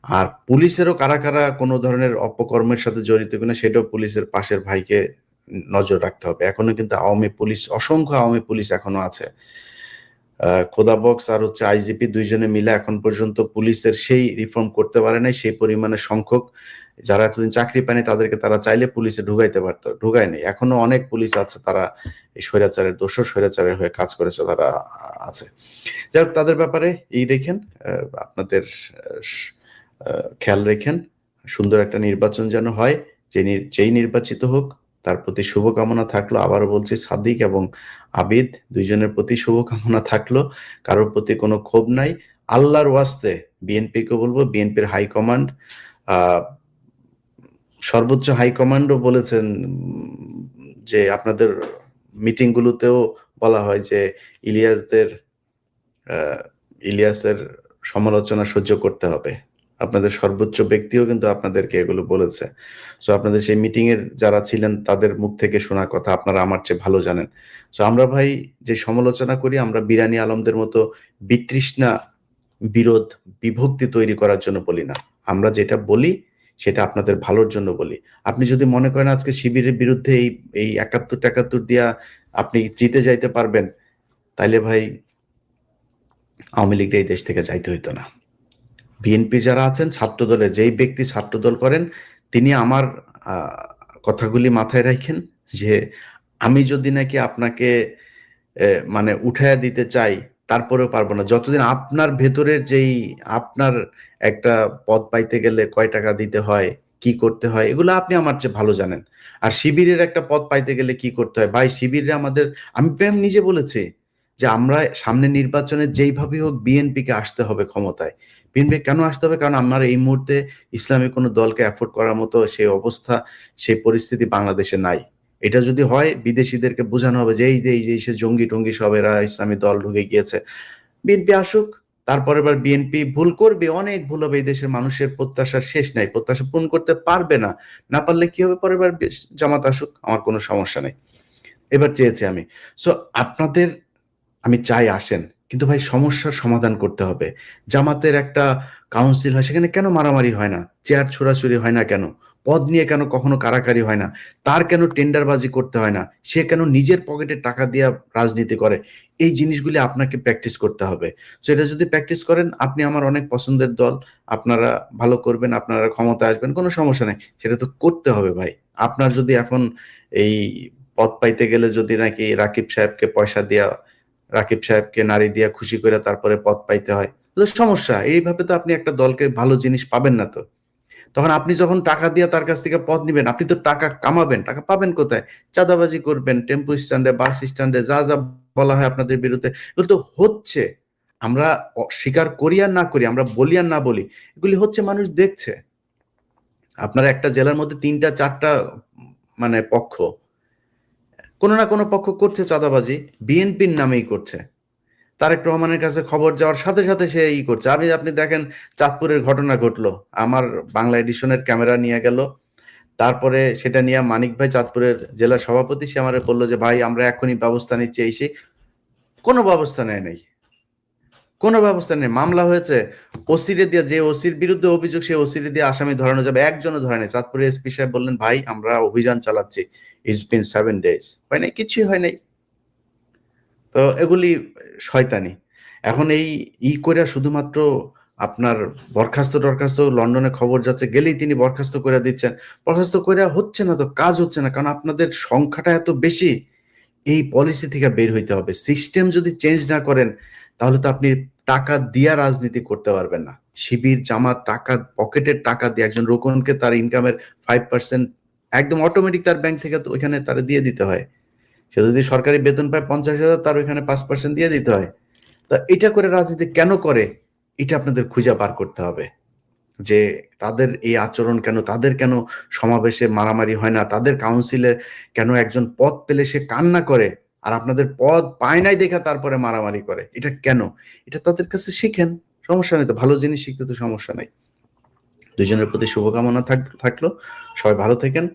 আর পুলিশেরও কারা কারা কোনো ধরনের অপকর্মের সাথে জড়িত কিনা সেটাও পুলিশের পাশের ভাইকে নজর রাখতে হবে। এখনো কিন্তু আওয়ামী পুলিশ, অসংখ্য আওয়ামী পুলিশ এখনো আছে। খোদা বক্স আর হচ্ছে আইজিপি দুইজনে মিলে এখন পর্যন্ত পুলিশের সেই রিফর্ম করতে পারে নাই, সেই পরিমাণে সংখ্যক যারা এতদিন চাকরি পায়নি তাদেরকে তারা চাইলে পুলিশে ঢুকাইতে পারতো, ঢুকায় নেই। এখনো অনেক পুলিশ আছে তারা এই স্বৈরাচারের দোষর, স্বৈরাচারের হয়ে কাজ করেছে তারা আছে। যাই হোক, তাদের ব্যাপারে এই রেখেন, আপনাদের খেয়াল রেখেন, সুন্দর একটা নির্বাচন যেন হয়, যেই নির্বাচিত হোক তার প্রতি শুভকামনা থাকলো। আবারও বলছি, সাদিক এবং আবিদ দুইজনের প্রতি শুভকামনা থাকলো, কারোর প্রতি কোনো ক্ষোভ নাই। আল্লাহর ওয়াস্তে বিএনপিকে বলবো, বিএনপির হাইকমান্ড, সর্বোচ্চ হাইকমান্ডও বলেছেন যে আপনাদের মিটিং গুলোতেও বলা হয় যে ইলিয়াসের সমালোচনা সহ্য করতে হবে। আপনাদের সর্বোচ্চ ব্যক্তিও কিন্তু আপনাদেরকে এগুলো বলেছে। সো আপনাদের সেই মিটিং এর যারা ছিলেন তাদের মুখ থেকে শোনা কথা আপনারা আমার চেয়ে ভালো জানেন। সো আমরা ভাই যে সমালোচনা করি, আমরা বিরানি আলমদের মতো বিতৃষ্ণা, বিরোধ, বিভক্তি তৈরি করার জন্য বলি না। আমরা যেটা বলি সেটা আপনাদের ভালোর জন্য বলি। আপনি যদি মনে করেন আজকে শিবিরের বিরুদ্ধে এই ৭১-৭১ দিয়া আপনি জিতে যাইতে পারবেন, তাইলে ভাই আওয়ামী লীগটা এই দেশ থেকে যাইতে হইতো না। বিএনপি যারা আছেন, ছাত্র দলের যেই ব্যক্তি ছাত্রদল করেন, তিনি আমার কথাগুলি মাথায় রাখেন যে আমি যদি নাকি আপনাকে মানে উঠাইয়া দিতে চাই, তারপরেও পারবো না। যতদিন আপনার ভেতরের যেই আপনার একটা পদ পাইতে গেলে কয় টাকা দিতে হয়, কি করতে হয়, এগুলো আপনি আমার চেয়ে ভালো জানেন। আর শিবিরের একটা পদ পাইতে গেলে কি করতে হয় ভাই, শিবিরে আমাদের, আমি নিজে বলেছি যে আমরা সামনে নির্বাচনে যেইভাবে হোক বিএনপিকে আসতে হবে ক্ষমতায়। বিএনপি কেন আসতে হবে? কারণ আমার এই মুহূর্তে ইসলামী কোনো দলকে অ্যাফোর্ড করার মতো সেই অবস্থা, সেই পরিস্থিতি বাংলাদেশে নাই। এটা যদি হয়, বিদেশিদেরকে বোঝানো হবে যে এই সে জঙ্গি টঙ্গি সব এরা ইসলামী দল ঢুকে গিয়েছে, বিএনপি আসুক। তারপরে এবার বিএনপি ভুল করবে, অনেক ভুল হবে, এই দেশের মানুষের প্রত্যাশার শেষ নাই, প্রত্যাশা পূরণ করতে পারবে না, না পারলে কি হবে, পরের বার জামাত আসুক, আমার কোনো সমস্যা নেই। এবার চেয়েছি আমি। সো আপনাদের আমি চাই আসেন, কিন্তু ভাই সমস্যার সমাধান করতে হবে। জামাতের একটা কাউন্সিল হয়, সেখানে কেন মারামারি হয় না, চেয়ার ছোড়াছুড়ি হয় না কেন, পদ নিয়ে কেন কখনো কারাকারি হয় না, তার কেন টেন্ডারবাজি করতে হয় না, সে কেন নিজের পকেটে টাকা দিয়ে রাজনীতি করে? এই জিনিসগুলি আপনাকে প্র্যাকটিস করতে হবে। সো এটা যদি প্র্যাকটিস করেন, আপনি আমার অনেক পছন্দের দল, আপনারা ভালো করবেন, আপনারা ক্ষমতায় আসবেন, কোনো সমস্যা নেই। সেটা তো করতে হবে ভাই। আপনার যদি এখন এই পদ পাইতে গেলে যদি নাকি রাকিব সাহেবকে পয়সা দেওয়া, রাকিব সাহেবকে নারী দিয়া খুশি করে তারপরে পদ পাইতে হয়, তো সমস্যা। এইভাবে তো আপনি একটা দলকে ভালো জিনিস পাবেন না। তো তখন আপনি যখন টাকা দিয়ে তার কাছ থেকে পদ নিবেন, আপনি তো টাকা কামাবেন, টাকা পাবেন কোথায়? চাঁদাবাজি করবেন, টেম্পু স্ট্যান্ডে, বাস স্ট্যান্ডে, যা যা বলা হয় আপনাদের বিরুদ্ধে, এগুলো তো হচ্ছে। আমরা স্বীকার করি আর না করি, আমরা বলি আর না বলি, এগুলি হচ্ছে, মানুষ দেখছে। আপনার একটা জেলার মধ্যে ৩টা ৪টা মানে পক্ষ, কোনো না কোনো পক্ষ করছে চাঁদাবাজি, বিএনপির নামেই করছে। তারেক রহমানের কাছে খবর যাওয়ার সাথে সাথে সে করছে। আপনি দেখেন, চাঁদপুরের ঘটনা ঘটলো, আমার বাংলা এডিশনের ক্যামেরা নিয়ে গেল, তারপরে সেটা নিয়ে মানিক ভাই, চাঁদপুরের জেলা সভাপতি, সে আমারে বললো যে ভাই আমরা এখনই ব্যবস্থা নিচ্ছি, এই সেই। কোনো ব্যবস্থা নেয় নাই, কোনো ব্যবস্থা নেই। মামলা হয়েছে, ওসিরে দিয়ে, যে ওসির বিরুদ্ধে অভিযোগ সে ওসিরে দিয়ে আসামি ধরানো যাবে, একজনও ধরে নাই। চাঁদপুরের এসপি সাহেব বললেন ভাই আমরা অভিযান চালাচ্ছি, ইটস বিন 7 days, হয় নাই, কিছুই হয় নাই। তো এগুলি শয়তানি। এখন করে শুধুমাত্র আপনার বরখাস্ত টরখাস্ত, লন্ডনে খবর যাচ্ছে, গেলেই তিনি বরখাস্ত করে দিচ্ছেন। বরখাস্ত করে হচ্ছে না, তো কাজ হচ্ছে না, কারণ আপনাদের সংখ্যাটা এত বেশি। এই পলিসি থেকে বের হইতে হবে। সিস্টেম যদি চেঞ্জ না করেন, তাহলে তো আপনি টাকা দিয়া রাজনীতি করতে পারবেন না। শিবির, জামাত টাকা, পকেটের টাকা দিয়ে একজন রোকনকে তার ইনকামের 5% একদম অটোমেটিক তার ব্যাংক থেকে তো ওইখানে তারা দিয়ে দিতে হয়। সে যদি সরকারি বেতন পায় 50,000, তার ওইখানে 5% দিয়ে দিতে হয়। তা এটা করে রাজনীতি কেন করে? এটা আপনাদের খুঁজে বার করতে হবে যে তাদের এই আচরণ কেন, তাদের কেন সমাবেশে মারামারি হয় না, তাদের কাউন্সিলে কেন একজন পদ পেলে সে কান্না করে, আর আপনাদের পদ পায় নাই দেখা তারপরে মারামারি করে, এটা কেন? এটা তাদের কাছে শিখেন, সমস্যা নেই তো, ভালো জিনিস শিখতে তো সমস্যা নাই। দুইজনের প্রতি শুভকামনা থাকলো, সবাই ভালো থাকেন।